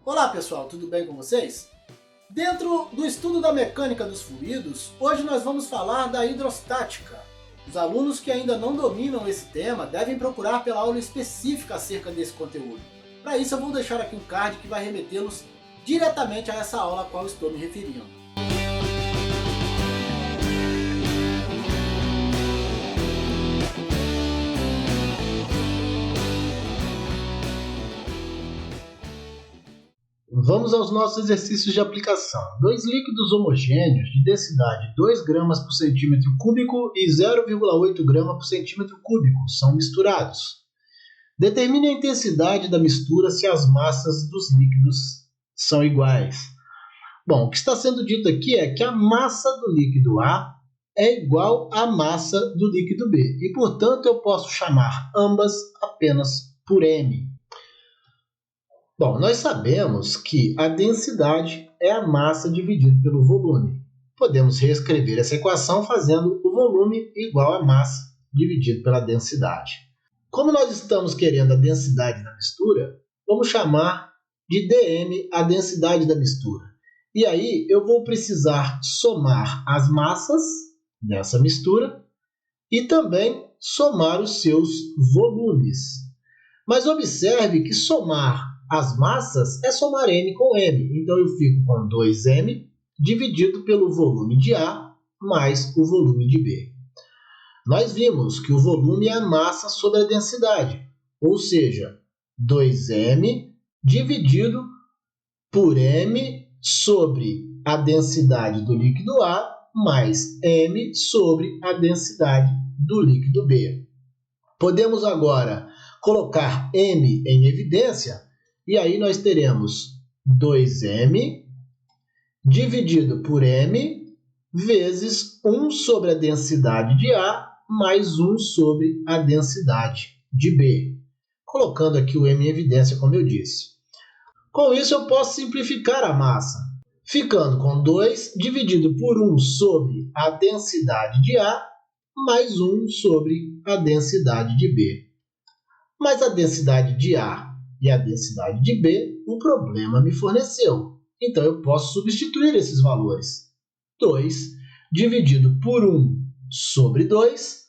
Olá pessoal, tudo bem com vocês? Dentro do estudo da mecânica dos fluidos, hoje nós vamos falar da hidrostática. Os alunos que ainda não dominam esse tema devem procurar pela aula específica acerca desse conteúdo. Para isso eu vou deixar aqui um card que vai remetê-los diretamente a essa aula a qual estou me referindo. Vamos aos nossos exercícios de aplicação. Dois líquidos homogêneos de densidade 2 gramas por centímetro cúbico e 0,8 grama por centímetro cúbico são misturados. Determine a intensidade da mistura se as massas dos líquidos são iguais. Bom, o que está sendo dito aqui é que a massa do líquido A é igual à massa do líquido B e, portanto, eu posso chamar ambas apenas por M. Bom, nós sabemos que a densidade é a massa dividido pelo volume. Podemos reescrever essa equação fazendo o volume igual à massa dividido pela densidade. Como nós estamos querendo a densidade da mistura, vamos chamar de dm a densidade da mistura. E aí eu vou precisar somar as massas dessa mistura e também somar os seus volumes. Mas observe que somar as massas é somar M com M. Então eu fico com 2M dividido pelo volume de A mais o volume de B. Nós vimos que o volume é a massa sobre a densidade, ou seja, 2M dividido por M sobre a densidade do líquido A mais M sobre a densidade do líquido B. Podemos agora colocar M em evidência. E aí nós teremos 2M dividido por M vezes 1 sobre a densidade de A mais 1 sobre a densidade de B. Colocando aqui o M em evidência, como eu disse. Com isso eu posso simplificar a massa, ficando com 2 dividido por 1 sobre a densidade de A mais 1 sobre a densidade de B. Mas a densidade de A e a densidade de B, o problema me forneceu. Então, eu posso substituir esses valores. 2 dividido por 1 sobre 2,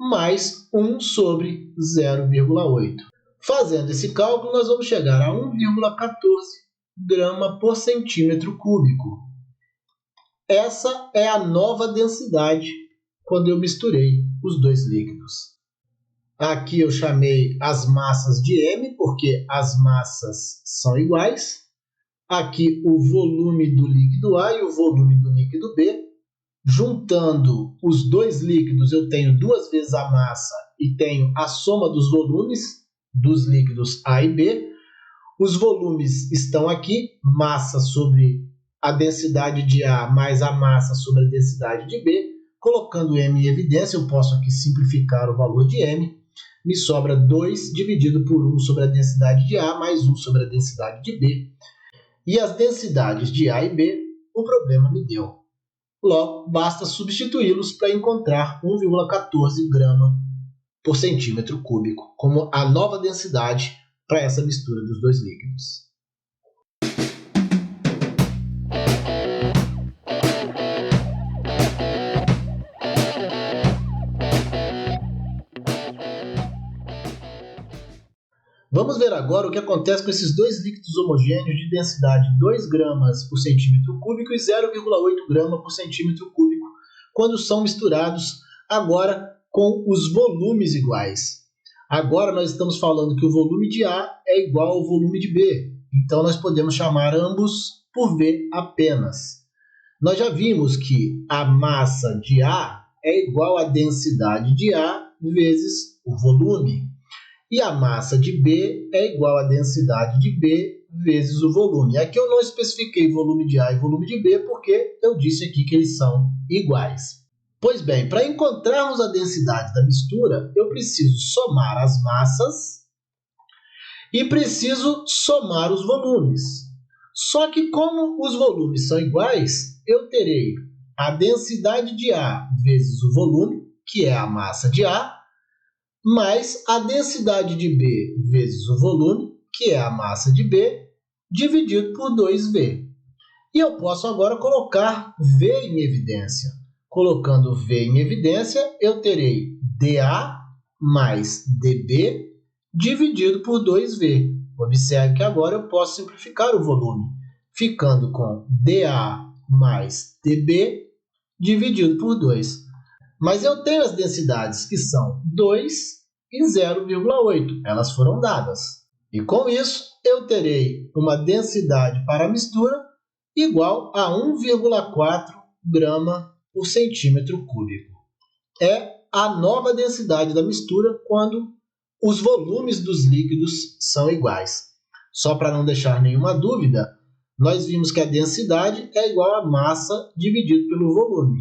mais 1 sobre 0,8. Fazendo esse cálculo, nós vamos chegar a 1,14 grama por centímetro cúbico. Essa é a nova densidade quando eu misturei os dois líquidos. Aqui eu chamei as massas de M, porque as massas são iguais. Aqui o volume do líquido A e o volume do líquido B. Juntando os dois líquidos, eu tenho 2 vezes a massa e tenho a soma dos volumes dos líquidos A e B. Os volumes estão aqui, massa sobre a densidade de A mais a massa sobre a densidade de B. Colocando M em evidência, eu posso aqui simplificar o valor de M. Me sobra 2 dividido por 1 sobre a densidade de A mais 1 sobre a densidade de B. E as densidades de A e B, o problema me deu. Logo, basta substituí-los para encontrar 1,14 grama por centímetro cúbico como a nova densidade para essa mistura dos dois líquidos. Vamos ver agora o que acontece com esses dois líquidos homogêneos de densidade 2 gramas por centímetro cúbico e 0,8 grama por centímetro cúbico quando são misturados agora com os volumes iguais. Agora nós estamos falando que o volume de A é igual ao volume de B, então nós podemos chamar ambos por V apenas. Nós já vimos que a massa de A é igual à densidade de A vezes o volume. E a massa de B é igual à densidade de B vezes o volume. Aqui eu não especifiquei volume de A e volume de B porque eu disse aqui que eles são iguais. Pois bem, para encontrarmos a densidade da mistura, eu preciso somar as massas e preciso somar os volumes. Só que como os volumes são iguais, eu terei a densidade de A vezes o volume, que é a massa de A, mais a densidade de B vezes o volume, que é a massa de B, dividido por 2V. E eu posso agora colocar V em evidência. Colocando V em evidência, eu terei dA mais dB dividido por 2V. Observe que agora eu posso simplificar o volume, ficando com dA mais dB dividido por 2. Mas eu tenho as densidades que são 2 e 0,8. Elas foram dadas. E com isso, eu terei uma densidade para a mistura igual a 1,4 grama por centímetro cúbico. É a nova densidade da mistura quando os volumes dos líquidos são iguais. Só para não deixar nenhuma dúvida, nós vimos que a densidade é igual a massa dividido pelo volume.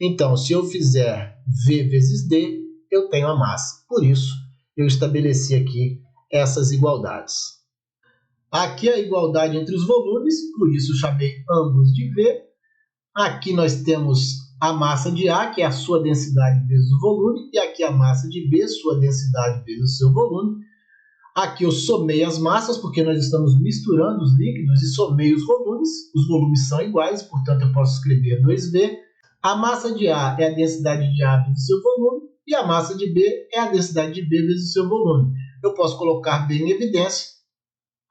Então, se eu fizer V vezes D, eu tenho a massa. Por isso, eu estabeleci aqui essas igualdades. Aqui a igualdade entre os volumes, por isso chamei ambos de V. Aqui nós temos a massa de A, que é a sua densidade vezes o volume, e aqui a massa de B, sua densidade vezes o seu volume. Aqui eu somei as massas, porque nós estamos misturando os líquidos, e somei os volumes são iguais, portanto eu posso escrever 2V. A massa de A é a densidade de A vezes o seu volume, e a massa de B é a densidade de B vezes o seu volume. Eu posso colocar B em evidência,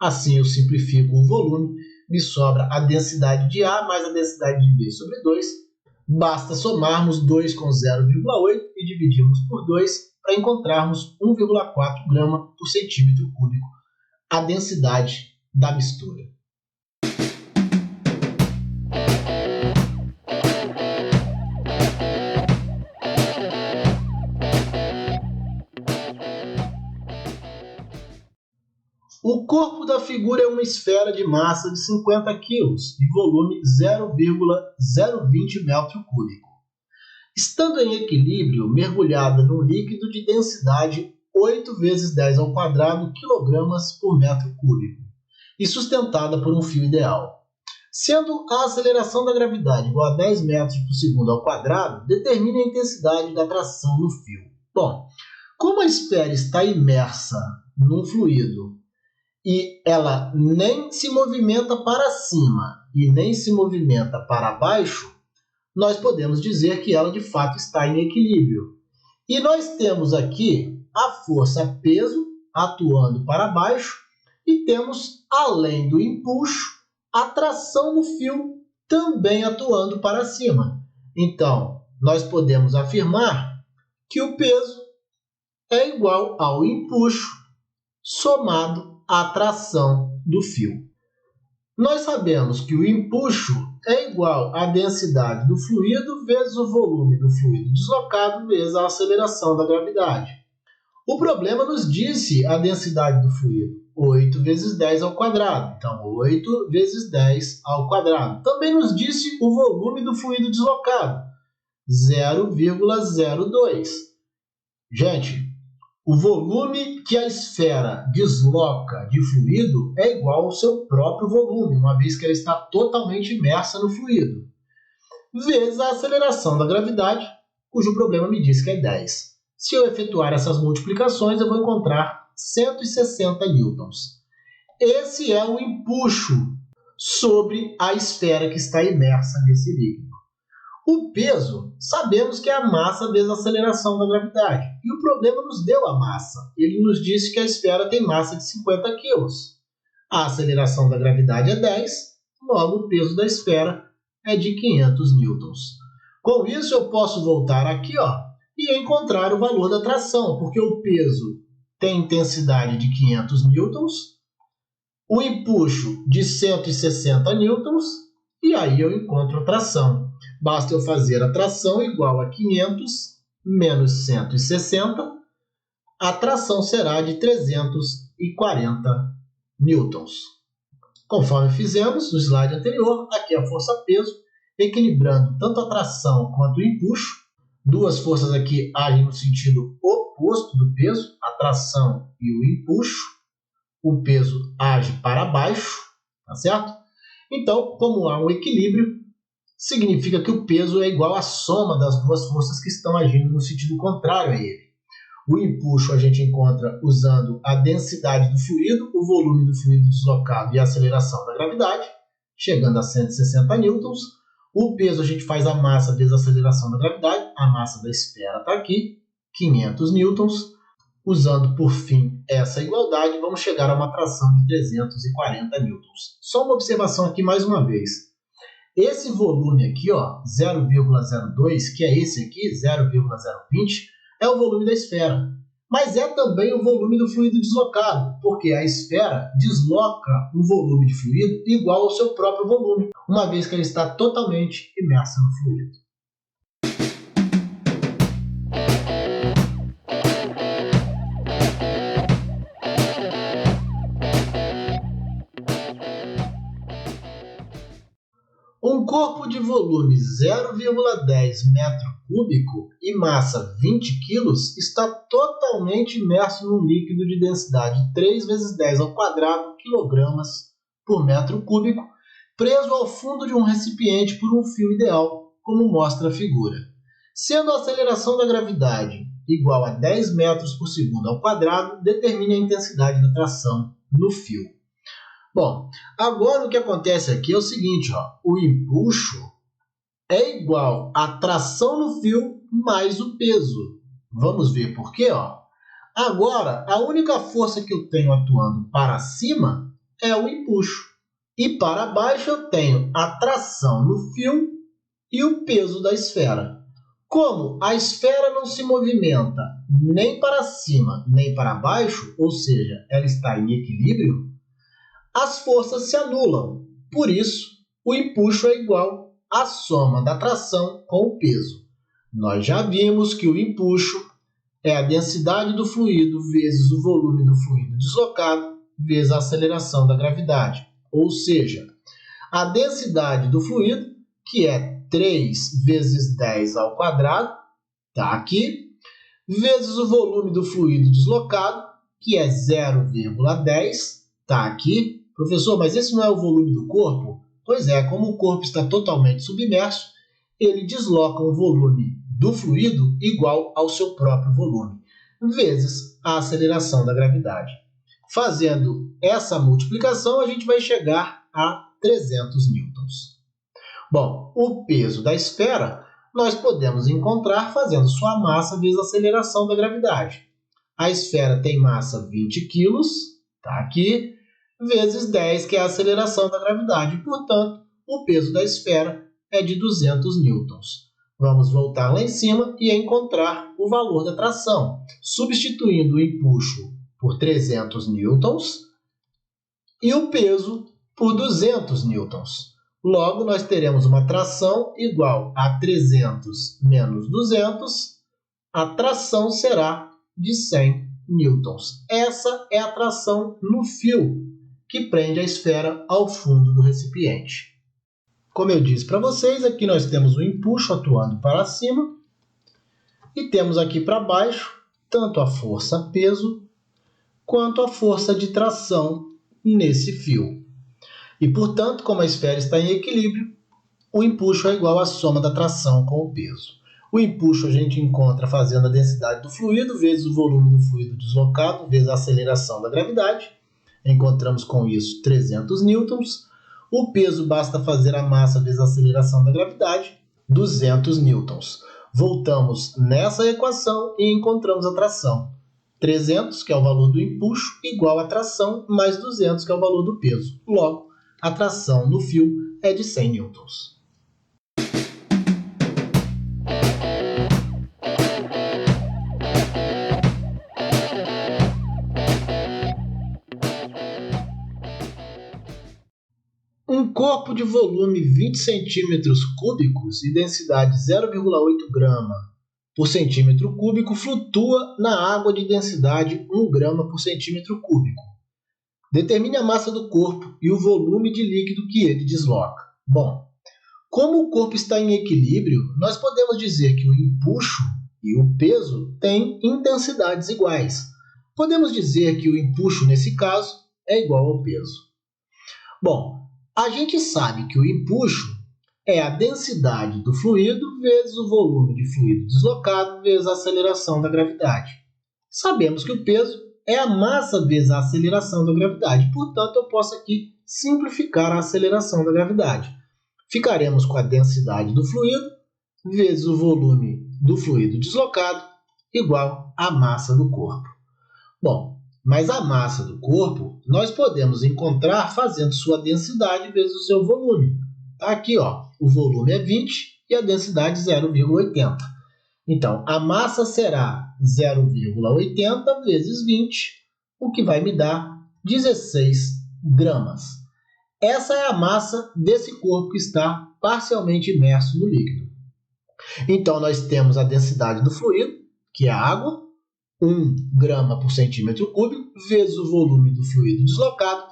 assim eu simplifico o volume, me sobra a densidade de A mais a densidade de B sobre 2. Basta somarmos 2 com 0,8 e dividirmos por 2 para encontrarmos 1,4 grama por centímetro cúbico, a densidade da mistura. O corpo da figura é uma esfera de massa de 50 kg e volume 0,020 metro cúbico. Estando em equilíbrio, mergulhada num líquido de densidade 8 vezes 10 ao quadrado quilogramas por metro cúbico e sustentada por um fio ideal. Sendo a aceleração da gravidade igual a 10 metros por segundo ao quadrado, determine a intensidade da tração no fio. Bom, como a esfera está imersa num fluido e ela nem se movimenta para cima e nem se movimenta para baixo, nós podemos dizer que ela de fato está em equilíbrio. E nós temos aqui a força peso atuando para baixo e temos, além do empuxo, a tração no fio também atuando para cima. Então, nós podemos afirmar que o peso é igual ao empuxo somado à tração do fio. Nós sabemos que o empuxo é igual à densidade do fluido vezes o volume do fluido deslocado vezes a aceleração da gravidade. O problema nos disse a densidade do fluido, 8 vezes 10 ao quadrado. Então, 8 vezes 10 ao quadrado. Também nos disse o volume do fluido deslocado, 0,02. Gente, o volume que a esfera desloca de fluido é igual ao seu próprio volume, uma vez que ela está totalmente imersa no fluido, vezes a aceleração da gravidade, cujo problema me diz que é 10. Se eu efetuar essas multiplicações, eu vou encontrar 160 newtons. Esse é o empuxo sobre a esfera que está imersa nesse líquido. O peso, sabemos que é a massa vezes a aceleração da gravidade. E o problema nos deu a massa. Ele nos disse que a esfera tem massa de 50 kg. A aceleração da gravidade é 10, logo o peso da esfera é de 500 newtons. Com isso, eu posso voltar aqui e encontrar o valor da tração, porque o peso tem intensidade de 500 newtons, o empuxo de 160 newtons, e aí eu encontro a tração. Basta eu fazer a tração igual a 500 menos 160, a tração será de 340 newtons. Conforme fizemos no slide anterior, aqui a força-peso, equilibrando tanto a tração quanto o empuxo. Duas forças aqui agem no sentido oposto do peso, a tração e o empuxo. O peso age para baixo, tá certo? Então, como há um equilíbrio, significa que o peso é igual à soma das duas forças que estão agindo no sentido contrário a ele. O empuxo a gente encontra usando a densidade do fluido, o volume do fluido deslocado e a aceleração da gravidade, chegando a 160 newtons. O peso a gente faz a massa vezes a aceleração da gravidade, a massa da esfera está aqui, 500 newtons. Usando, por fim, essa igualdade, vamos chegar a uma tração de 340 newtons. Só uma observação aqui mais uma vez. Esse volume aqui, ó, 0,02, que é esse aqui, 0,020, é o volume da esfera. Mas é também o volume do fluido deslocado, porque a esfera desloca um volume de fluido igual ao seu próprio volume, uma vez que ela está totalmente imersa no fluido. Um corpo de volume 0,10 metro cúbico e massa 20 kg está totalmente imerso num líquido de densidade 3 vezes 10 ao quadrado quilogramas por metro cúbico, preso ao fundo de um recipiente por um fio ideal, como mostra a figura. Sendo a aceleração da gravidade igual a 10 metros por segundo ao quadrado, determine a intensidade da tração no fio. Bom, agora o que acontece aqui é o seguinte, ó, o empuxo é igual à tração no fio mais o peso. Vamos ver por quê? Ó. Agora, a única força que eu tenho atuando para cima é o empuxo. E para baixo eu tenho a tração no fio e o peso da esfera. Como a esfera não se movimenta nem para cima nem para baixo, ou seja, ela está em equilíbrio, as forças se anulam. Por isso, o empuxo é igual à soma da tração com o peso. Nós já vimos que o empuxo é a densidade do fluido vezes o volume do fluido deslocado vezes a aceleração da gravidade. Ou seja, a densidade do fluido, que é 3 vezes 10 ao quadrado, está aqui, vezes o volume do fluido deslocado, que é 0,10, está aqui. Professor, mas esse não é o volume do corpo? Pois é, como o corpo está totalmente submerso, ele desloca um volume do fluido igual ao seu próprio volume, vezes a aceleração da gravidade. Fazendo essa multiplicação, a gente vai chegar a 300 newtons. Bom, o peso da esfera nós podemos encontrar fazendo sua massa vezes a aceleração da gravidade. A esfera tem massa 20 kg, está aqui, vezes 10, que é a aceleração da gravidade. Portanto, o peso da esfera é de 200 newtons. Vamos voltar lá em cima e encontrar o valor da tração, substituindo o empuxo por 300 newtons e o peso por 200 newtons. Logo, nós teremos uma tração igual a 300 menos 200. A tração será de 100 newtons. Essa é a tração no fio, que prende a esfera ao fundo do recipiente. Como eu disse para vocês, aqui nós temos o empuxo atuando para cima e temos aqui para baixo tanto a força peso quanto a força de tração nesse fio. E, portanto, como a esfera está em equilíbrio, o empuxo é igual à soma da tração com o peso. O empuxo a gente encontra fazendo a densidade do fluido vezes o volume do fluido deslocado vezes a aceleração da gravidade. Encontramos com isso 300 newtons. O peso basta fazer a massa vezes a aceleração da gravidade, 200 newtons. Voltamos nessa equação e encontramos a tração. 300, que é o valor do empuxo, igual a tração, mais 200, que é o valor do peso. Logo, a tração no fio é de 100 newtons. Um corpo de volume 20 centímetros cúbicos e densidade 0,8 grama por centímetro cúbico flutua na água de densidade 1 grama por centímetro cúbico. Determine a massa do corpo e o volume de líquido que ele desloca. Bom, como o corpo está em equilíbrio, nós podemos dizer que o empuxo e o peso têm intensidades iguais. Podemos dizer que o empuxo, nesse caso, é igual ao peso. Bom, a gente sabe que o empuxo é a densidade do fluido vezes o volume de fluido deslocado vezes a aceleração da gravidade. Sabemos que o peso é a massa vezes a aceleração da gravidade. Portanto, eu posso aqui simplificar a aceleração da gravidade. Ficaremos com a densidade do fluido vezes o volume do fluido deslocado igual à massa do corpo. Bom, mas a massa do corpo nós podemos encontrar fazendo sua densidade vezes o seu volume. Aqui, ó, o volume é 20 e a densidade 0,80. Então, a massa será 0,80 vezes 20, o que vai me dar 16 gramas. Essa é a massa desse corpo que está parcialmente imerso no líquido. Então, nós temos a densidade do fluido, que é a água, 1 grama por centímetro cúbico, vezes o volume do fluido deslocado,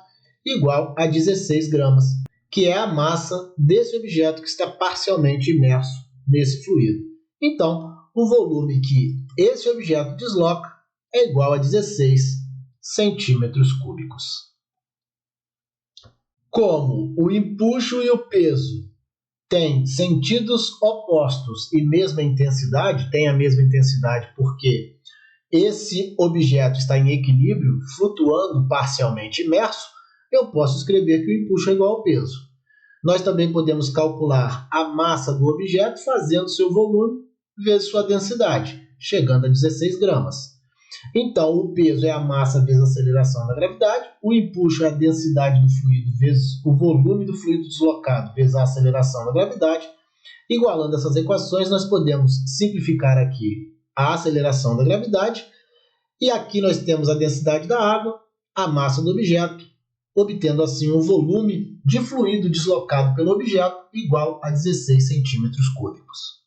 igual a 16 gramas, que é a massa desse objeto que está parcialmente imerso nesse fluido. Então, o volume que esse objeto desloca é igual a 16 centímetros cúbicos. Como o empuxo e o peso têm sentidos opostos e mesma intensidade, tem a mesma intensidade porque esse objeto está em equilíbrio, flutuando parcialmente imerso, eu posso escrever que o empuxo é igual ao peso. Nós também podemos calcular a massa do objeto fazendo seu volume vezes sua densidade, chegando a 16 gramas. Então, o peso é a massa vezes a aceleração da gravidade, o empuxo é a densidade do fluido vezes o volume do fluido deslocado vezes a aceleração da gravidade. Igualando essas equações, nós podemos simplificar aqui a aceleração da gravidade, e aqui nós temos a densidade da água, a massa do objeto, obtendo assim um volume de fluido deslocado pelo objeto igual a 16 centímetros cúbicos.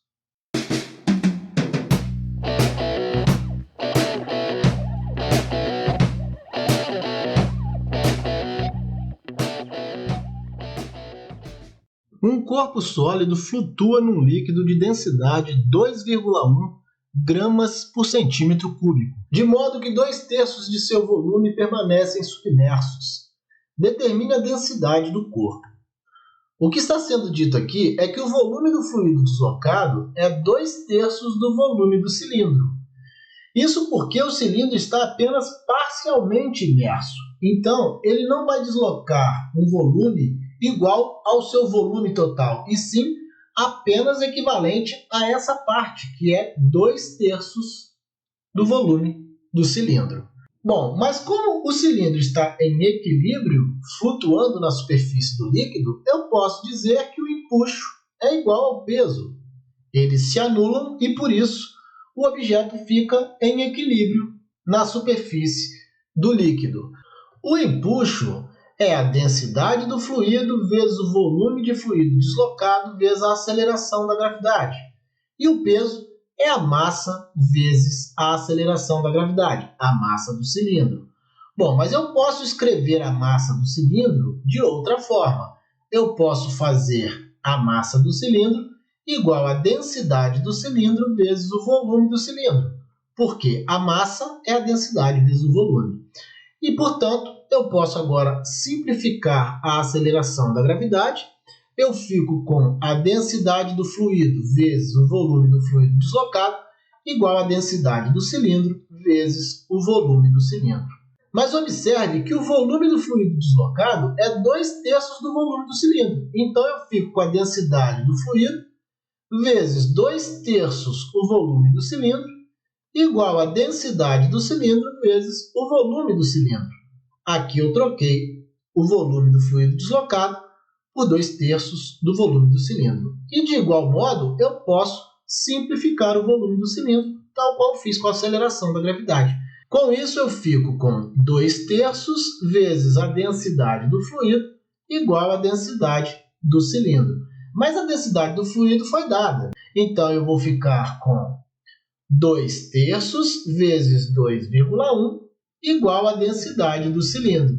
Um corpo sólido flutua num líquido de densidade 2,1 gramas por centímetro cúbico, de modo que 2/3 de seu volume permanecem submersos. Determine a densidade do corpo. O que está sendo dito aqui é que o volume do fluido deslocado é 2/3 do volume do cilindro. Isso porque o cilindro está apenas parcialmente imerso. Então, ele não vai deslocar um volume igual ao seu volume total, e sim apenas equivalente a essa parte, que é 2/3 do volume do cilindro. Bom, mas como o cilindro está em equilíbrio, flutuando na superfície do líquido, eu posso dizer que o empuxo é igual ao peso. Eles se anulam e, por isso, o objeto fica em equilíbrio na superfície do líquido. O empuxo é a densidade do fluido vezes o volume de fluido deslocado vezes a aceleração da gravidade. E o peso é a massa vezes a aceleração da gravidade, a massa do cilindro. Bom, mas eu posso escrever a massa do cilindro de outra forma. Eu posso fazer a massa do cilindro igual à densidade do cilindro vezes o volume do cilindro, porque a massa é a densidade vezes o volume. E, portanto, eu posso agora simplificar a aceleração da gravidade. Eu fico com a densidade do fluido vezes o volume do fluido deslocado igual à densidade do cilindro vezes o volume do cilindro. Mas observe que o volume do fluido deslocado é 2/3 do volume do cilindro. Então, eu fico com a densidade do fluido vezes 2/3 o volume do cilindro igual à densidade do cilindro vezes o volume do cilindro. Aqui eu troquei o volume do fluido deslocado por 2/3 do volume do cilindro. E, de igual modo, eu posso simplificar o volume do cilindro, tal qual fiz com a aceleração da gravidade. Com isso, eu fico com 2/3 vezes a densidade do fluido igual à densidade do cilindro. Mas a densidade do fluido foi dada. Então, eu vou ficar com 2/3 vezes 2,1 igual à densidade do cilindro.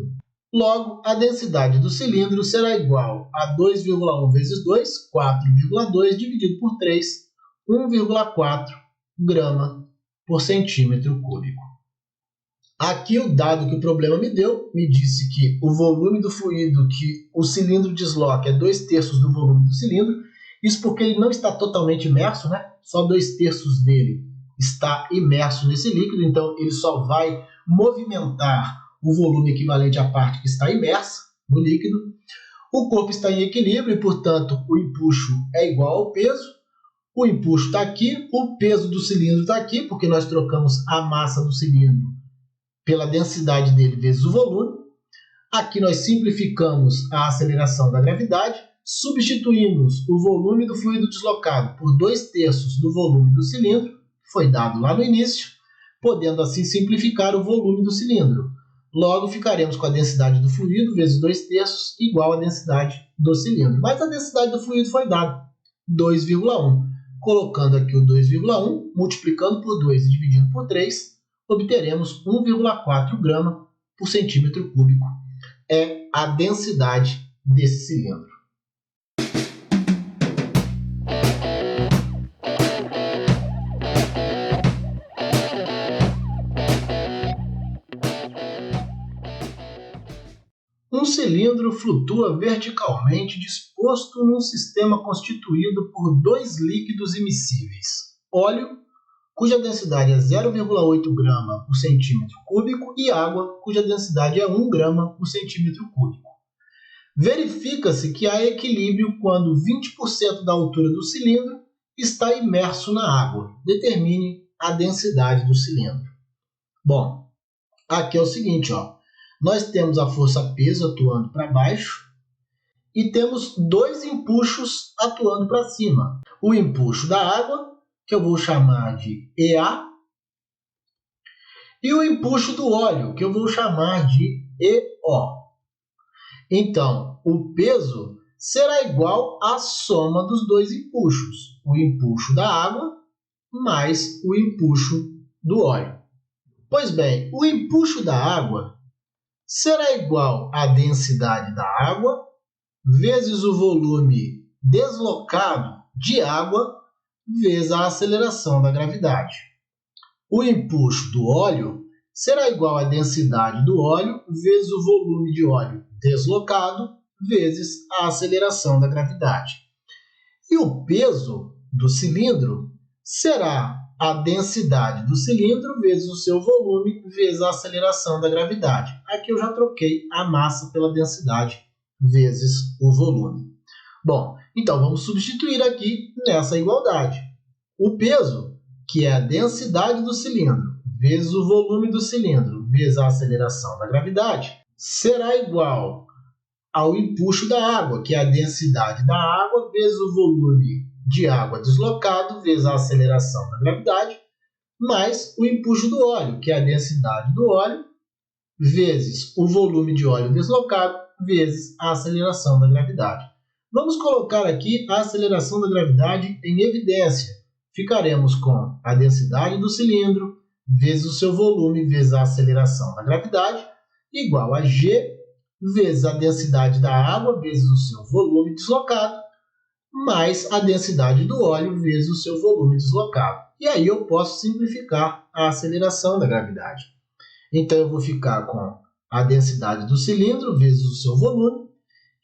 Logo, a densidade do cilindro será igual a 2,1 vezes 2, 4,2, dividido por 3, 1,4 grama por centímetro cúbico. Aqui o dado que o problema me deu, me disse que o volume do fluido que o cilindro desloca é 2/3 do volume do cilindro. Isso porque ele não está totalmente imerso, né? Só 2/3 dele está imerso nesse líquido, então ele só vai movimentar o volume equivalente à parte que está imersa no líquido. O corpo está em equilíbrio e, portanto, o empuxo é igual ao peso. O empuxo está aqui, o peso do cilindro está aqui, porque nós trocamos a massa do cilindro pela densidade dele vezes o volume. Aqui nós simplificamos a aceleração da gravidade, substituímos o volume do fluido deslocado por 2/3 do volume do cilindro, que foi dado lá no início, podendo assim simplificar o volume do cilindro. Logo, ficaremos com a densidade do fluido vezes 2/3 igual à densidade do cilindro. Mas a densidade do fluido foi dada, 2,1. Colocando aqui o 2,1, multiplicando por 2 e dividindo por 3, obteremos 1,4 grama por centímetro cúbico. É a densidade desse cilindro. Um cilindro flutua verticalmente disposto num sistema constituído por dois líquidos imissíveis: óleo, cuja densidade é 0,8 grama por centímetro cúbico, e água, cuja densidade é 1 grama por centímetro cúbico. Verifica-se que há equilíbrio quando 20% da altura do cilindro está imerso na água. Determine a densidade do cilindro. Bom, aqui é o seguinte, ó. Nós temos a força peso atuando para baixo e temos dois empuxos atuando para cima. O empuxo da água, que eu vou chamar de EA, e o empuxo do óleo, que eu vou chamar de EO. Então, o peso será igual à soma dos dois empuxos, o empuxo da água mais o empuxo do óleo. Pois bem, o empuxo da água será igual à densidade da água vezes o volume deslocado de água vezes a aceleração da gravidade. O empuxo do óleo será igual à densidade do óleo vezes o volume de óleo deslocado vezes a aceleração da gravidade. E o peso do cilindro será a densidade do cilindro vezes o seu volume vezes a aceleração da gravidade. Aqui eu já troquei a massa pela densidade vezes o volume. Bom, então vamos substituir aqui nessa igualdade. O peso, que é a densidade do cilindro vezes o volume do cilindro vezes a aceleração da gravidade, será igual ao empuxo da água, que é a densidade da água vezes o volume de água deslocado vezes a aceleração da gravidade, mais o empuxo do óleo, que é a densidade do óleo, vezes o volume de óleo deslocado, vezes a aceleração da gravidade. Vamos colocar aqui a aceleração da gravidade em evidência. Ficaremos com a densidade do cilindro, vezes o seu volume, vezes a aceleração da gravidade, igual a G, vezes a densidade da água, vezes o seu volume deslocado, mais a densidade do óleo vezes o seu volume deslocado. E aí eu posso simplificar a aceleração da gravidade. Então eu vou ficar com a densidade do cilindro vezes o seu volume,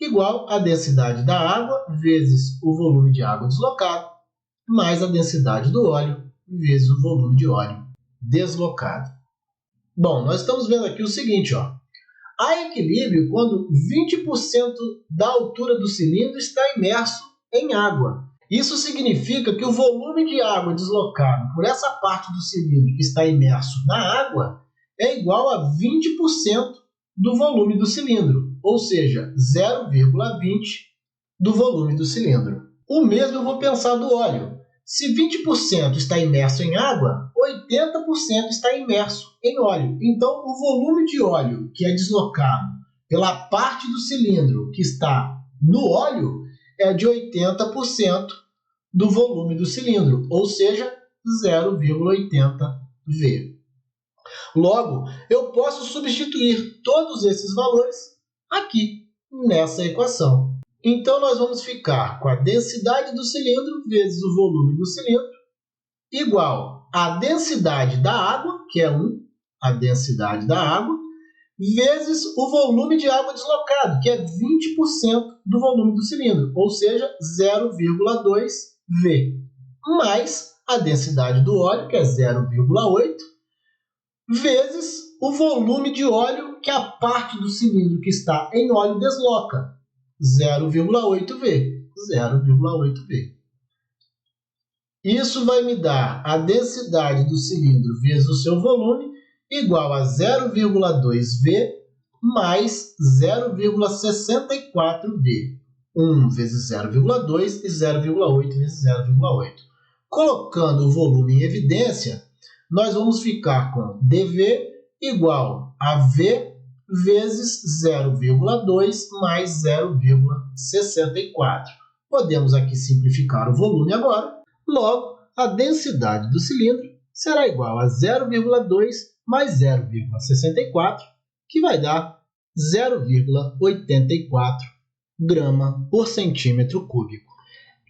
igual a densidade da água vezes o volume de água deslocado, mais a densidade do óleo vezes o volume de óleo deslocado. Bom, nós estamos vendo aqui o seguinte, ó. Há equilíbrio quando 20% da altura do cilindro está imerso em água. Isso significa que o volume de água deslocado por essa parte do cilindro que está imerso na água é igual a 20% do volume do cilindro, ou seja, 0,20 do volume do cilindro. O mesmo eu vou pensar do óleo. Se 20% está imerso em água, 80% está imerso em óleo. Então, o volume de óleo que é deslocado pela parte do cilindro que está no óleo é de 80% do volume do cilindro, ou seja, 0,80 V. Logo, eu posso substituir todos esses valores aqui nessa equação. Então, nós vamos ficar com a densidade do cilindro vezes o volume do cilindro, igual à densidade da água, que é 1, a densidade da água, vezes o volume de água deslocado, que é 20% do volume do cilindro, ou seja, 0,2 V, mais a densidade do óleo, que é 0,8, vezes o volume de óleo que a parte do cilindro que está em óleo desloca, 0,8V. 0,8V. Isso vai me dar a densidade do cilindro vezes o seu volume igual a 0,2V mais 0,64V. 1 vezes 0,2 e 0,8 vezes 0,8. Colocando o volume em evidência, nós vamos ficar com dV igual a V vezes 0,2 mais 0,64. Podemos aqui simplificar o volume agora. Logo, a densidade do cilindro será igual a 0,2 mais 0,64, que vai dar 0,84 grama por centímetro cúbico.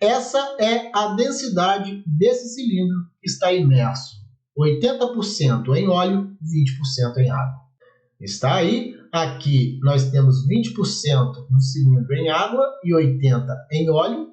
Essa é a densidade desse cilindro que está imerso, 80% em óleo, 20% em água. Está aí, aqui nós temos 20% do cilindro em água e 80% em óleo.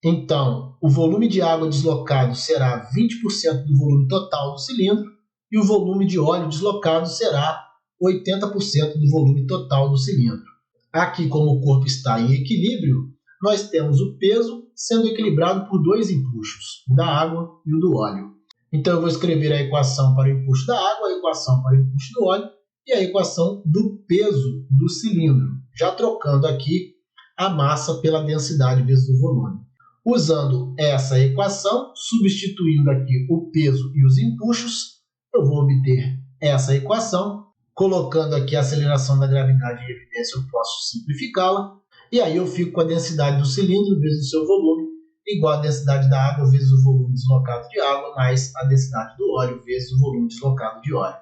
Então, o volume de água deslocado será 20% do volume total do cilindro e o volume de óleo deslocado será 80% do volume total do cilindro. Aqui, como o corpo está em equilíbrio, nós temos o peso sendo equilibrado por dois empuxos, o da água e o do óleo. Então, eu vou escrever a equação para o empuxo da água, a equação para o empuxo do óleo e a equação do peso do cilindro, já trocando aqui a massa pela densidade vezes o volume. Usando essa equação, substituindo aqui o peso e os empuxos, eu vou obter essa equação. Colocando aqui a aceleração da gravidade em evidência, eu posso simplificá-la. E aí eu fico com a densidade do cilindro vezes o seu volume, igual a densidade da água vezes o volume deslocado de água, mais a densidade do óleo vezes o volume deslocado de óleo.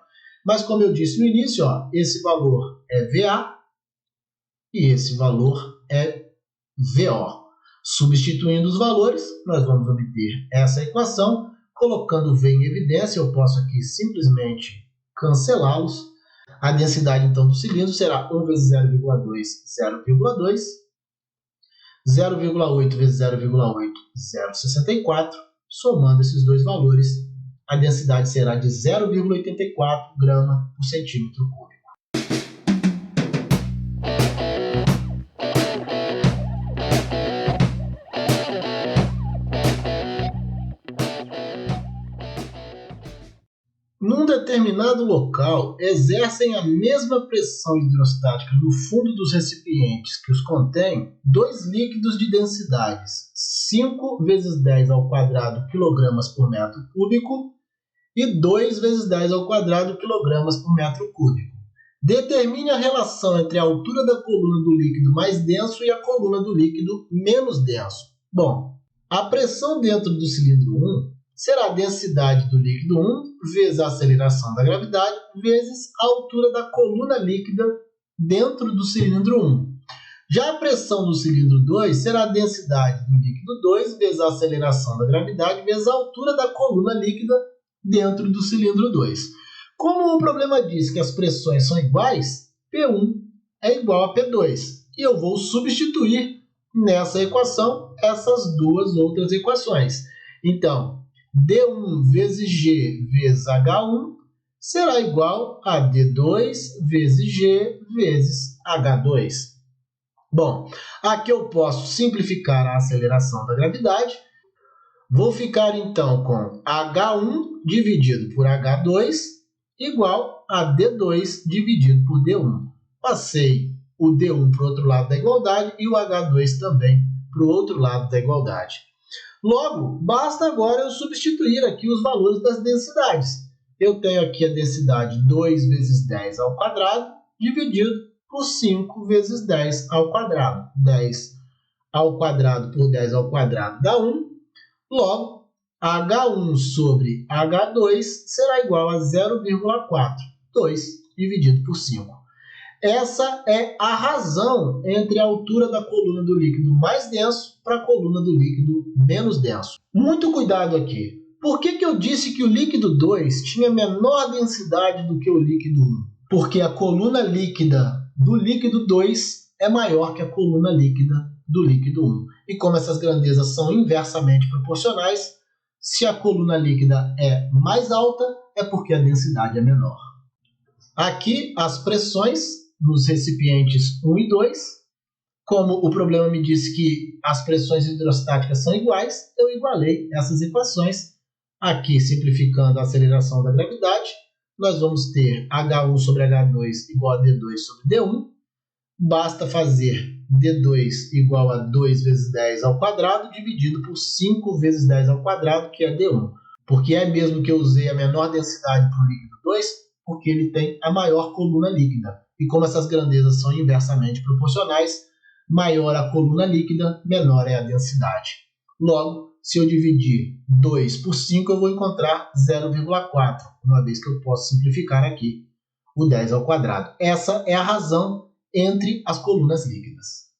Mas como eu disse no início, esse valor é VA e esse valor é VO. Substituindo os valores, nós vamos obter essa equação. Colocando V em evidência, eu posso aqui simplesmente cancelá-los. A densidade, então, do cilindro será 1 vezes 0,2, 0,2. 0,8 vezes 0,8, 0,64. Somando esses dois valores, a densidade será de 0,84 grama por centímetro cúbico. Num determinado local, exercem a mesma pressão hidrostática no fundo dos recipientes que os contêm dois líquidos de densidades 5 vezes 10 ao quadrado quilogramas por metro cúbico e 2 vezes 10 ao quadrado quilogramas por metro cúbico. Determine a relação entre a altura da coluna do líquido mais denso e a coluna do líquido menos denso. Bom, a pressão dentro do cilindro 1 será a densidade do líquido 1 vezes a aceleração da gravidade vezes a altura da coluna líquida dentro do cilindro 1. Já a pressão do cilindro 2 será a densidade do líquido 2 vezes a aceleração da gravidade vezes a altura da coluna líquida dentro do cilindro 2. Como o problema diz que as pressões são iguais, P1 é igual a P2. E eu vou substituir nessa equação essas duas outras equações. Então, D1 vezes G vezes H1 será igual a D2 vezes G vezes H2. Bom, aqui eu posso simplificar a aceleração da gravidade. Vou ficar então com H1 dividido por H2 igual a D2 dividido por D1. Passei o D1 para o outro lado da igualdade e o H2 também para o outro lado da igualdade. Logo, basta agora eu substituir aqui os valores das densidades. Eu tenho aqui a densidade 2 vezes 10 ao quadrado dividido por 5 vezes 10 ao quadrado. 10 ao quadrado por 10 ao quadrado dá 1. Logo, H1 sobre H2 será igual a 0,4. 2 dividido por 5. Essa é a razão entre a altura da coluna do líquido mais denso para a coluna do líquido menos denso. Muito cuidado aqui. Por que eu disse que o líquido 2 tinha menor densidade do que o líquido 1? Porque a coluna líquida do líquido 2 é maior que a coluna líquida do líquido 1. E como essas grandezas são inversamente proporcionais, Se a coluna líquida é mais alta, é porque a densidade é menor. Aqui, as pressões nos recipientes 1 e 2. Como o problema me disse que as pressões hidrostáticas são iguais, eu igualei essas equações. Aqui, simplificando a aceleração da gravidade, nós vamos ter H1 sobre H2 igual a D2 sobre D1. Basta fazer D2 igual a 2 vezes 10 ao quadrado, dividido por 5 vezes 10 ao quadrado, que é D1. Porque é mesmo que eu usei a menor densidade para o líquido 2, porque ele tem a maior coluna líquida. E como essas grandezas são inversamente proporcionais, maior a coluna líquida, menor é a densidade. Logo, se eu dividir 2 por 5, eu vou encontrar 0,4, uma vez que eu posso simplificar aqui o 10 ao quadrado. Essa é a razão entre as colunas líquidas.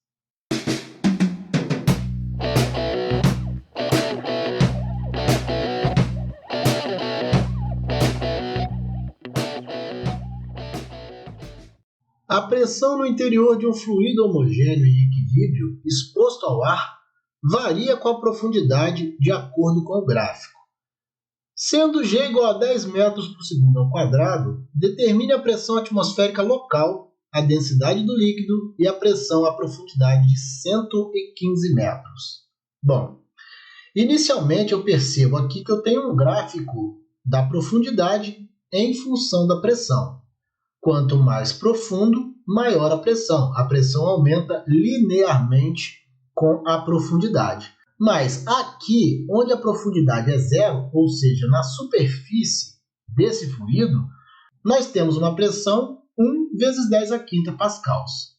A pressão no interior de um fluido homogêneo em equilíbrio exposto ao ar varia com a profundidade de acordo com o gráfico. Sendo G igual a 10 metros por segundo ao quadrado, determine a pressão atmosférica local, a densidade do líquido e a pressão à profundidade de 115 metros. Bom, inicialmente eu percebo aqui que eu tenho um gráfico da profundidade em função da pressão. Quanto mais profundo, maior a pressão. A pressão aumenta linearmente com a profundidade. Mas aqui, onde a profundidade é zero, ou seja, na superfície desse fluido, nós temos uma pressão 1 vezes 10 a quinta pascals.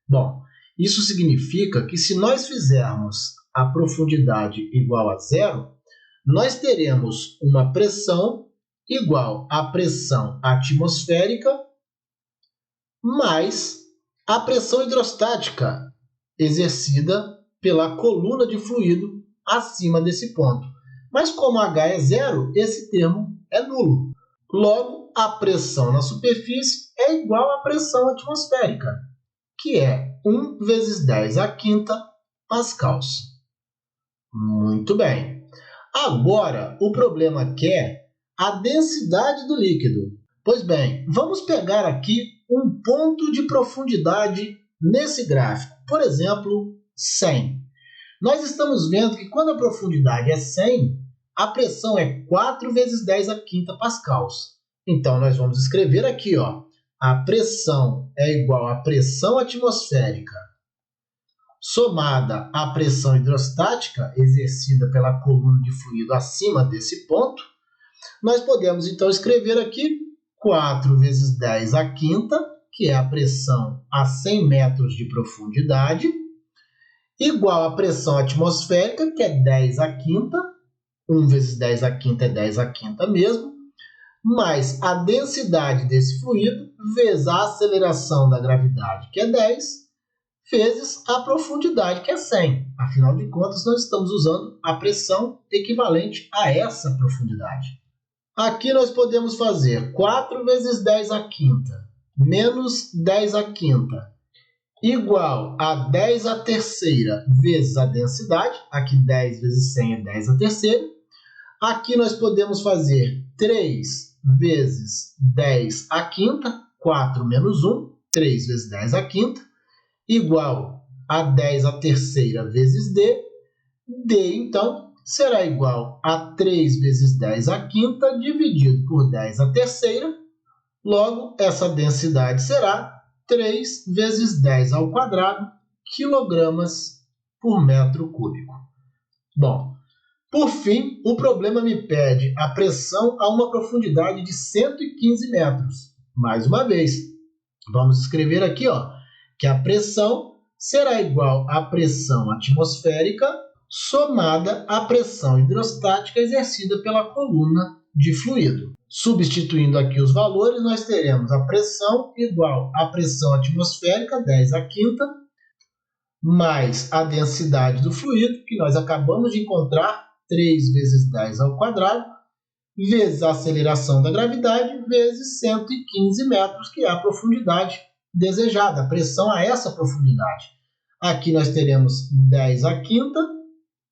Bom, isso significa que se nós fizermos a profundidade igual a zero, nós teremos uma pressão igual à pressão atmosférica mais a pressão hidrostática exercida pela coluna de fluido acima desse ponto. Mas como H é zero, esse termo é nulo. Logo, a pressão na superfície é igual à pressão atmosférica, que é 1 vezes 10 a quinta pascals. Muito bem. Agora, o problema quer a densidade do líquido. Pois bem, vamos pegar aqui um ponto de profundidade nesse gráfico. Por exemplo, 100. Nós estamos vendo que quando a profundidade é 100, a pressão é 4 vezes 10 a quinta pascals. Então, nós vamos escrever aqui, a pressão é igual à pressão atmosférica somada à pressão hidrostática exercida pela coluna de fluido acima desse ponto. Nós podemos, então, escrever aqui 4 vezes 10 a quinta, que é a pressão a 100 metros de profundidade, igual à pressão atmosférica, que é 10 a quinta, 1 vezes 10 a quinta é 10 a quinta mesmo, mais a densidade desse fluido, vezes a aceleração da gravidade, que é 10, vezes a profundidade, que é 100. Afinal de contas, nós estamos usando a pressão equivalente a essa profundidade. Aqui nós podemos fazer 4 vezes 10 a quinta menos 10 a quinta igual a 10 a terceira vezes a densidade. Aqui 10 vezes 100 é 10 a terceira. Aqui nós podemos fazer 3 vezes 10 a quinta, 4 menos 1, 3 vezes 10 a quinta, igual a 10 a terceira vezes D. D, então, será igual a 3 vezes 10 a quinta dividido por 10 a terceira. Logo, essa densidade será 3 vezes 10 ao quadrado quilogramas por metro cúbico. Bom, por fim, o problema me pede a pressão a uma profundidade de 115 metros. Mais uma vez, vamos escrever aqui que a pressão será igual à pressão atmosférica somada à pressão hidrostática exercida pela coluna de fluido. Substituindo aqui os valores, nós teremos a pressão igual à pressão atmosférica, 10 a quinta, mais a densidade do fluido, que nós acabamos de encontrar, 3 vezes 10 ao quadrado, vezes a aceleração da gravidade, vezes 115 metros, que é a profundidade desejada, a pressão a essa profundidade. Aqui nós teremos 10 a quinta,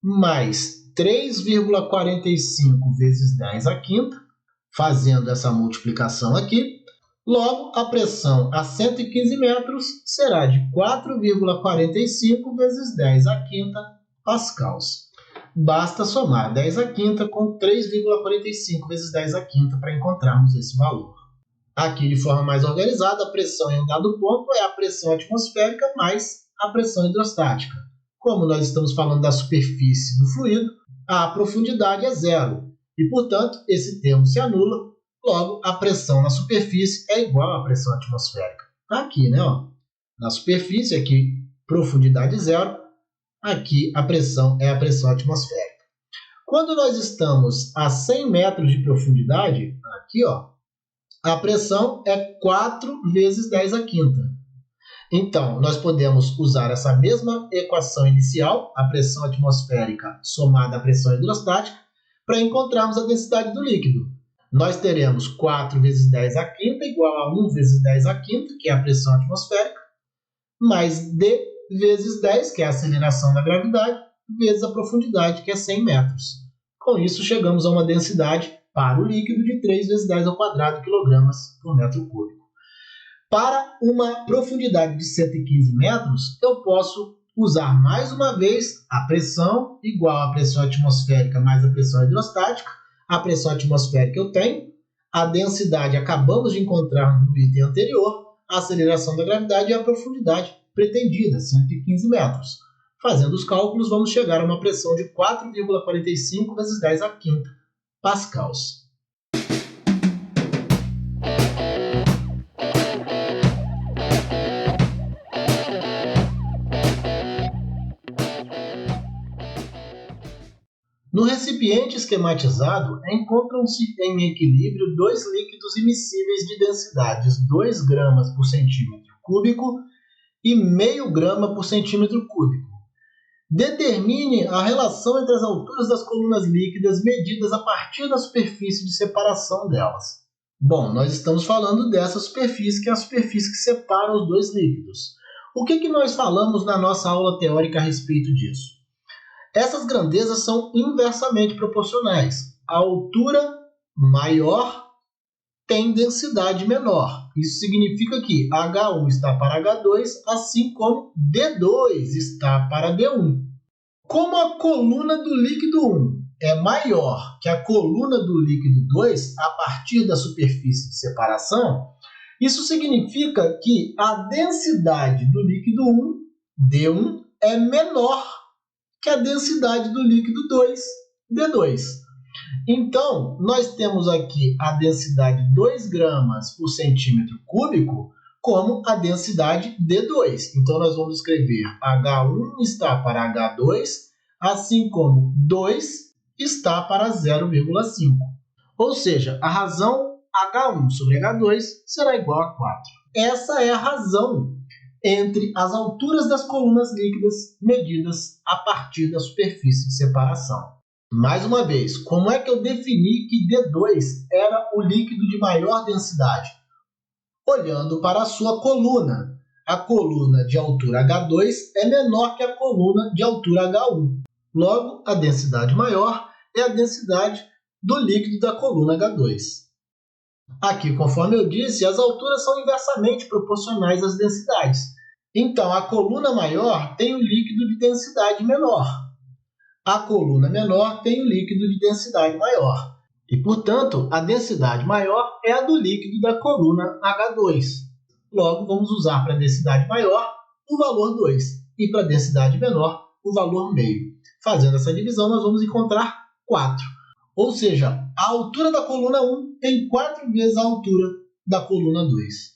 mais 3,45 vezes 10 à quinta, fazendo essa multiplicação aqui. Logo, a pressão a 115 metros será de 4,45 vezes 10 à quinta pascals. Basta somar 10 à quinta com 3,45 vezes 10 à quinta para encontrarmos esse valor. Aqui, de forma mais organizada, a pressão em um dado ponto é a pressão atmosférica mais a pressão hidrostática. Como nós estamos falando da superfície do fluido, a profundidade é zero e, portanto, esse termo se anula. Logo, a pressão na superfície é igual à pressão atmosférica. Aqui, né? Ó, na superfície, aqui, profundidade zero. Aqui, a pressão é a pressão atmosférica. Quando nós estamos a 100 metros de profundidade, aqui, ó, a pressão é 4 vezes 10 à quinta. Então, nós podemos usar essa mesma equação inicial, a pressão atmosférica somada à pressão hidrostática, para encontrarmos a densidade do líquido. Nós teremos 4 vezes 10 à quinta igual a 1 vezes 10 à quinta, que é a pressão atmosférica, mais d vezes 10, que é a aceleração da gravidade, vezes a profundidade, que é 100 metros. Com isso, chegamos a uma densidade para o líquido de 3 vezes 10 ao quadrado quilogramas por metro cúbico. Para uma profundidade de 115 metros, eu posso usar mais uma vez a pressão igual à pressão atmosférica mais a pressão hidrostática. A pressão atmosférica eu tenho, a densidade acabamos de encontrar no item anterior, a aceleração da gravidade e a profundidade pretendida, 115 metros. Fazendo os cálculos, vamos chegar a uma pressão de 4,45 vezes 10 à quinta pascals. No recipiente esquematizado, encontram-se em equilíbrio dois líquidos imissíveis de densidades 2 gramas por centímetro cúbico e meio grama por centímetro cúbico. Determine a relação entre as alturas das colunas líquidas medidas a partir da superfície de separação delas. Bom, nós estamos falando dessa superfície, que é a superfície que separa os dois líquidos. O que nós falamos na nossa aula teórica a respeito disso? Essas grandezas são inversamente proporcionais. A altura maior tem densidade menor. Isso significa que H1 está para H2, assim como D2 está para D1. Como a coluna do líquido 1 é maior que a coluna do líquido 2 a partir da superfície de separação, isso significa que a densidade do líquido 1, D1, é menor que a densidade do líquido 2, D2. Então, nós temos aqui a densidade 2 gramas por centímetro cúbico como a densidade D2. Então, nós vamos escrever H1 está para H2, assim como 2 está para 0,5. Ou seja, a razão H1 sobre H2 será igual a 4. Essa é a razão entre as alturas das colunas líquidas medidas a partir da superfície de separação. Mais uma vez, como é que eu defini que D2 era o líquido de maior densidade? Olhando para a sua coluna. A coluna de altura H2 é menor que a coluna de altura H1. Logo, a densidade maior é a densidade do líquido da coluna H2. Aqui, conforme eu disse, as alturas são inversamente proporcionais às densidades. Então, a coluna maior tem o líquido de densidade menor. A coluna menor tem o líquido de densidade maior. E, portanto, a densidade maior é a do líquido da coluna H2. Logo, vamos usar para a densidade maior o valor 2 e para a densidade menor o valor meio. Fazendo essa divisão, nós vamos encontrar 4. Ou seja, a altura da coluna 1 tem 4 vezes a altura da coluna 2.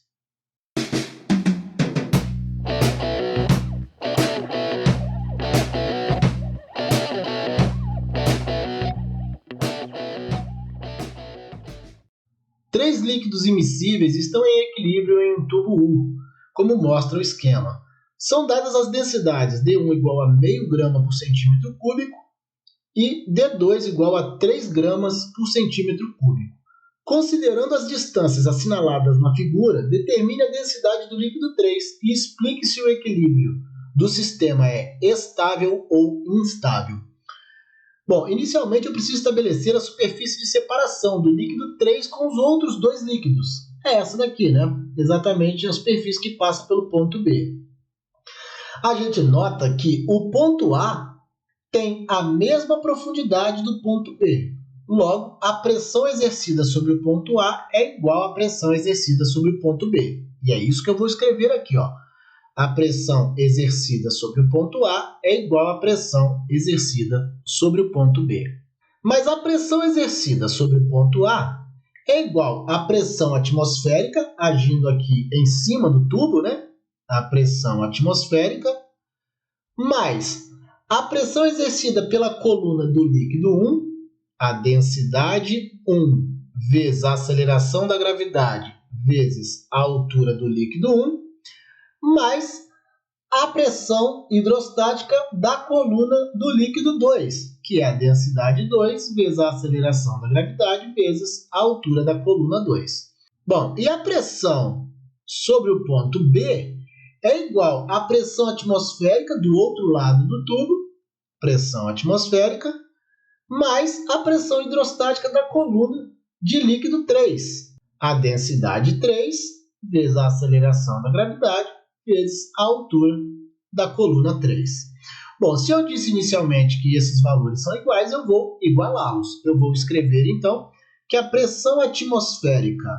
Três líquidos imissíveis estão em equilíbrio em um tubo U, como mostra o esquema. São dadas as densidades D1 igual a meio grama por centímetro cúbico e D2 igual a 3 gramas por centímetro cúbico. Considerando as distâncias assinaladas na figura, determine a densidade do líquido 3 e explique se o equilíbrio do sistema é estável ou instável. Bom, inicialmente eu preciso estabelecer a superfície de separação do líquido 3 com os outros dois líquidos. É essa daqui, né? Exatamente a superfície que passa pelo ponto B. A gente nota que o ponto A tem a mesma profundidade do ponto B. Logo, a pressão exercida sobre o ponto A é igual à pressão exercida sobre o ponto B. E é isso que eu vou escrever aqui, ó. A pressão exercida sobre o ponto A é igual à pressão exercida sobre o ponto B. Mas a pressão exercida sobre o ponto A é igual à pressão atmosférica, agindo aqui em cima do tubo, né? A pressão atmosférica, mais a pressão exercida pela coluna do líquido 1, a densidade 1 vezes a aceleração da gravidade vezes a altura do líquido 1, mais a pressão hidrostática da coluna do líquido 2, que é a densidade 2 vezes a aceleração da gravidade vezes a altura da coluna 2. Bom, e a pressão sobre o ponto B é igual à pressão atmosférica do outro lado do tubo, pressão atmosférica, mais a pressão hidrostática da coluna de líquido 3, a densidade 3 vezes a aceleração da gravidade vezes a altura da coluna 3. Bom, se eu disse inicialmente que esses valores são iguais, eu vou igualá-los. Eu vou escrever, então, que a pressão atmosférica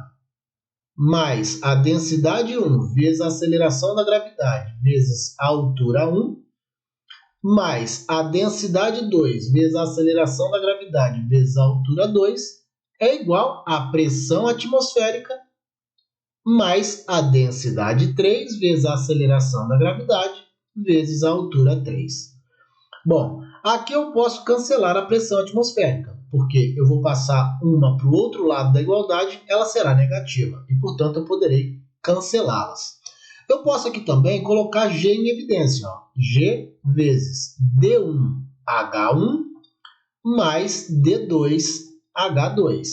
mais a densidade 1 vezes a aceleração da gravidade vezes a altura 1, mais a densidade 2 vezes a aceleração da gravidade vezes a altura 2, é igual à pressão atmosférica mais a densidade 3 vezes a aceleração da gravidade vezes a altura 3. Bom, aqui eu posso cancelar a pressão atmosférica, porque eu vou passar uma para o outro lado da igualdade, ela será negativa, e, portanto, eu poderei cancelá-las. Eu posso aqui também colocar G em evidência, ó. G vezes D1H1 mais D2H2,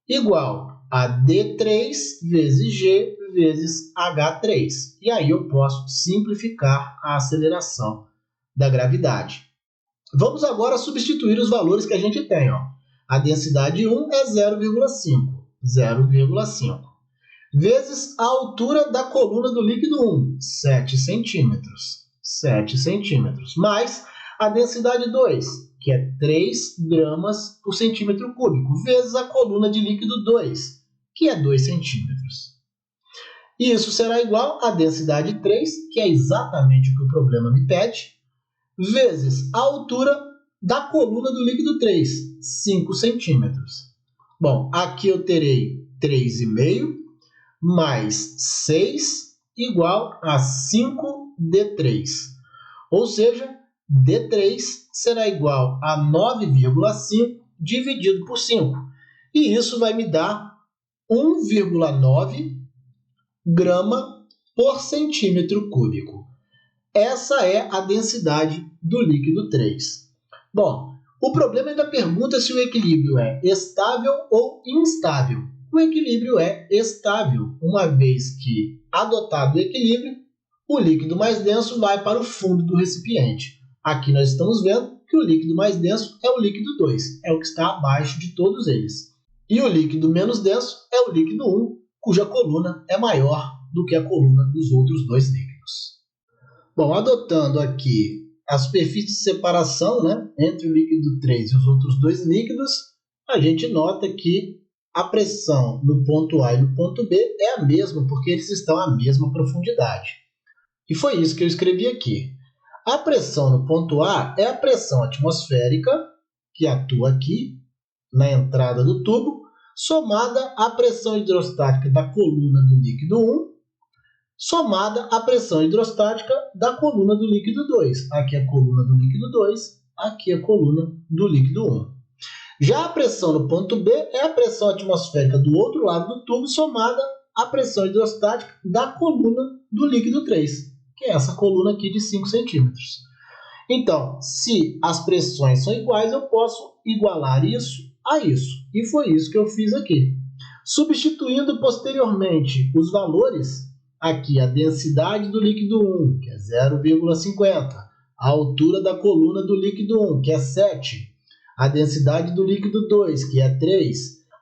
igual a D3 vezes G vezes H3. E aí eu posso simplificar a aceleração da gravidade. Vamos agora substituir os valores que a gente tem. Ó. A densidade 1 é 0,5. 0,5. Vezes a altura da coluna do líquido 1, 7 centímetros. 7 centímetros. Mais a densidade 2, que é 3 gramas por centímetro cúbico, vezes a coluna de líquido 2, que é 2 centímetros. E isso será igual à densidade 3, que é exatamente o que o problema me pede, vezes a altura da coluna do líquido 3, 5 centímetros. Bom, aqui eu terei 3,5 mais 6 igual a 5D3. Ou seja, D3 será igual a 9,5 dividido por 5. E isso vai me dar 1,9 grama por centímetro cúbico. Essa é a densidade do líquido 3. Bom, o problema ainda pergunta se o equilíbrio é estável ou instável. O equilíbrio é estável, uma vez que, adotado o equilíbrio, o líquido mais denso vai para o fundo do recipiente. Aqui nós estamos vendo que o líquido mais denso é o líquido 2, é o que está abaixo de todos eles. E o líquido menos denso é o líquido 1, cuja coluna é maior do que a coluna dos outros dois líquidos. Bom, adotando aqui a superfície de separação, né, entre o líquido 3 e os outros dois líquidos, a gente nota que a pressão no ponto A e no ponto B é a mesma, porque eles estão à mesma profundidade. E foi isso que eu escrevi aqui. A pressão no ponto A é a pressão atmosférica, que atua aqui na entrada do tubo, somada à pressão hidrostática da coluna do líquido 1, somada à pressão hidrostática da coluna do líquido 2. Aqui a coluna do líquido 2, aqui a coluna do líquido 1. Já a pressão no ponto B é a pressão atmosférica do outro lado do tubo somada à pressão hidrostática da coluna do líquido 3, que é essa coluna aqui de 5 centímetros. Então, se as pressões são iguais, eu posso igualar isso a isso. E foi isso que eu fiz aqui. Substituindo posteriormente os valores, aqui a densidade do líquido 1, que é 0,50, a altura da coluna do líquido 1, que é 7, a densidade do líquido 2, que é 3,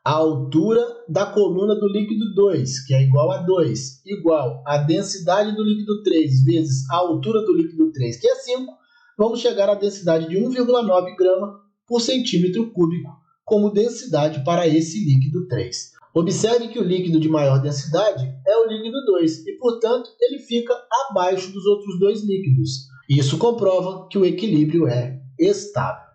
a altura da coluna do líquido 2, que é igual a 2, igual a densidade do líquido 3 vezes a altura do líquido 3, que é 5, vamos chegar à densidade de 1,9 grama por centímetro cúbico como densidade para esse líquido 3. Observe que o líquido de maior densidade é o líquido 2 e, portanto, ele fica abaixo dos outros dois líquidos. Isso comprova que o equilíbrio é estável.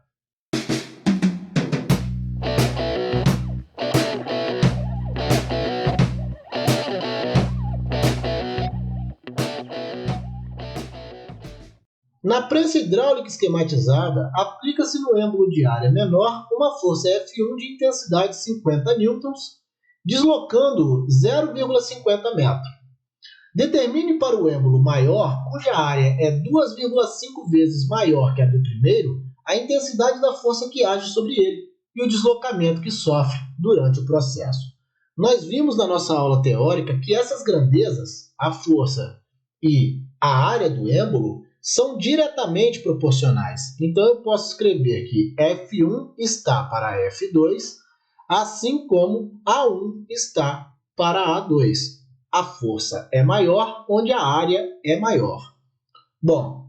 Na prensa hidráulica esquematizada, aplica-se no êmbolo de área menor uma força F1 de intensidade 50 newtons, deslocando 0,50 metro. Determine para o êmbolo maior, cuja área é 2,5 vezes maior que a do primeiro, a intensidade da força que age sobre ele e o deslocamento que sofre durante o processo. Nós vimos na nossa aula teórica que essas grandezas, a força e a área do êmbolo, são diretamente proporcionais. Então, eu posso escrever que F1 está para F2, assim como A1 está para A2. A força é maior, onde a área é maior. Bom,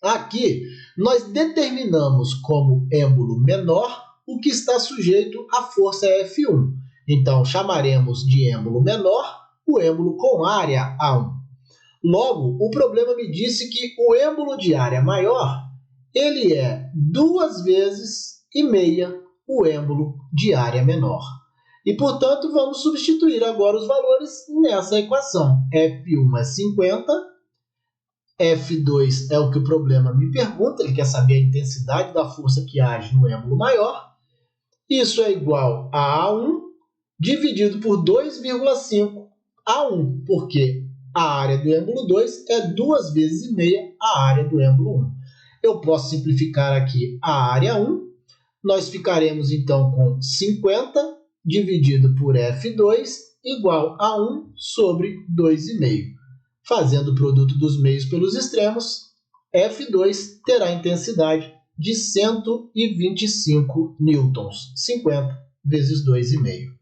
aqui nós determinamos como êmbolo menor o que está sujeito à força F1. Então, chamaremos de êmbolo menor o êmbolo com área A1. Logo, o problema me disse que o êmbolo de área maior, ele é 2 vezes e meia o êmbolo de área menor. E, portanto, vamos substituir agora os valores nessa equação. F1 é 50, F2 é o que o problema me pergunta, ele quer saber a intensidade da força que age no êmbolo maior. Isso é igual a A1 dividido por 2,5 A1, porque a área do êmbolo 2 é 2 vezes e meia a área do êmbolo 1. Eu posso simplificar aqui a área 1. Nós ficaremos, então, com 50 dividido por F2 igual a 1 sobre 2,5. Fazendo o produto dos meios pelos extremos, F2 terá intensidade de 125 newtons, 50 vezes 2,5.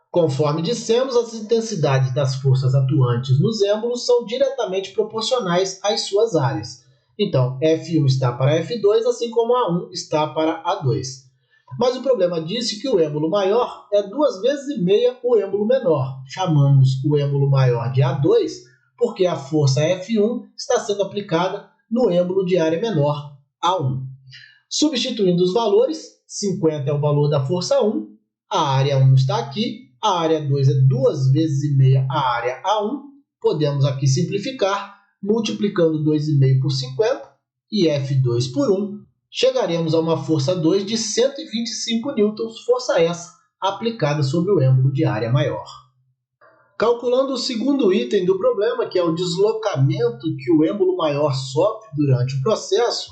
Conforme dissemos, as intensidades das forças atuantes nos êmbolos são diretamente proporcionais às suas áreas. Então, F1 está para F2, assim como A1 está para A2. Mas o problema disse que o êmbolo maior é 2 vezes e meia o êmbolo menor. Chamamos o êmbolo maior de A2 porque a força F1 está sendo aplicada no êmbolo de área menor, A1. Substituindo os valores, 50 é o valor da força 1, a área 1 está aqui, a área 2 é 2 vezes e meia a área A1. Podemos aqui simplificar, multiplicando 2,5 por 50 e F2 por 1. Chegaremos a uma força 2 de 125 newtons, força essa aplicada sobre o êmbolo de área maior. Calculando o segundo item do problema, que é o deslocamento que o êmbolo maior sofre durante o processo,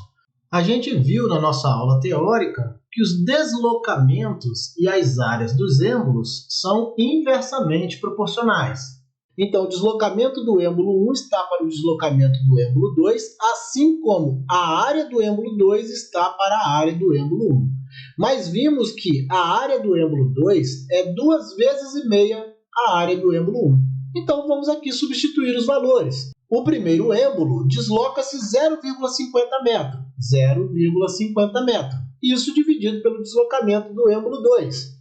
a gente viu na nossa aula teórica que os deslocamentos e as áreas dos êmbolos são inversamente proporcionais. Então, o deslocamento do êmbolo 1 está para o deslocamento do êmbolo 2, assim como a área do êmbolo 2 está para a área do êmbolo 1. Mas vimos que a área do êmbolo 2 é 2 vezes e meia a área do êmbolo 1. Então, vamos aqui substituir os valores. O primeiro êmbolo desloca-se 0,50 metro. 0,50 metro. Isso dividido pelo deslocamento do êmbolo 2.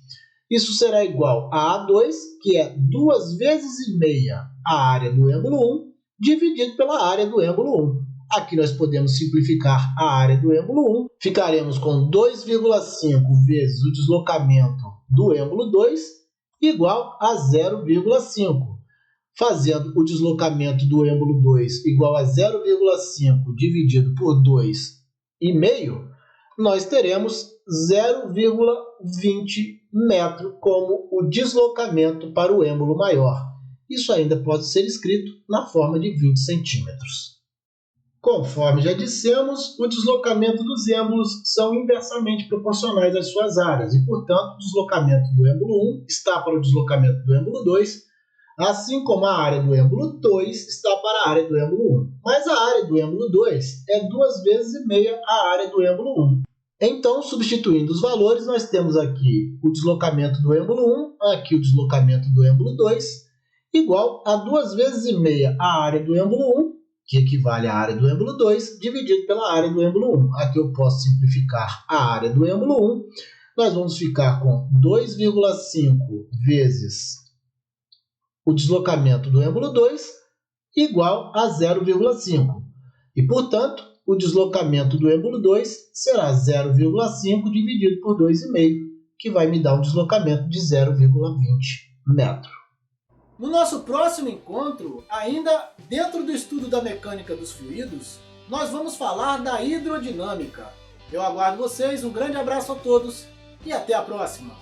Isso será igual a A2, que é 2 vezes e meia a área do êmbolo 1, dividido pela área do êmbolo 1. Aqui nós podemos simplificar a área do êmbolo 1. Ficaremos com 2,5 vezes o deslocamento do êmbolo 2, igual a 0,5. Fazendo o deslocamento do êmbolo 2 igual a 0,5 dividido por 2,5, nós teremos 0,20 metro como o deslocamento para o êmbolo maior. Isso ainda pode ser escrito na forma de 20 centímetros. Conforme já dissemos, o deslocamento dos êmbolos são inversamente proporcionais às suas áreas e, portanto, o deslocamento do êmbolo 1 está para o deslocamento do êmbolo 2, assim como a área do êmbolo 2 está para a área do êmbolo 1. Mas a área do êmbolo 2 é 2 vezes e meia a área do êmbolo 1. Então, substituindo os valores, nós temos aqui o deslocamento do êmbolo 1, aqui o deslocamento do êmbolo 2, igual a 2 vezes e meia a área do êmbolo 1, que equivale à área do êmbolo 2, dividido pela área do êmbolo 1. Aqui eu posso simplificar a área do êmbolo 1. Nós vamos ficar com 2,5 vezes o deslocamento do êmbolo 2, igual a 0,5. E, portanto, o deslocamento do êmbolo 2 será 0,5 dividido por 2,5, que vai me dar um deslocamento de 0,20 metro. No nosso próximo encontro, ainda dentro do estudo da mecânica dos fluidos, nós vamos falar da hidrodinâmica. Eu aguardo vocês, um grande abraço a todos e até a próxima!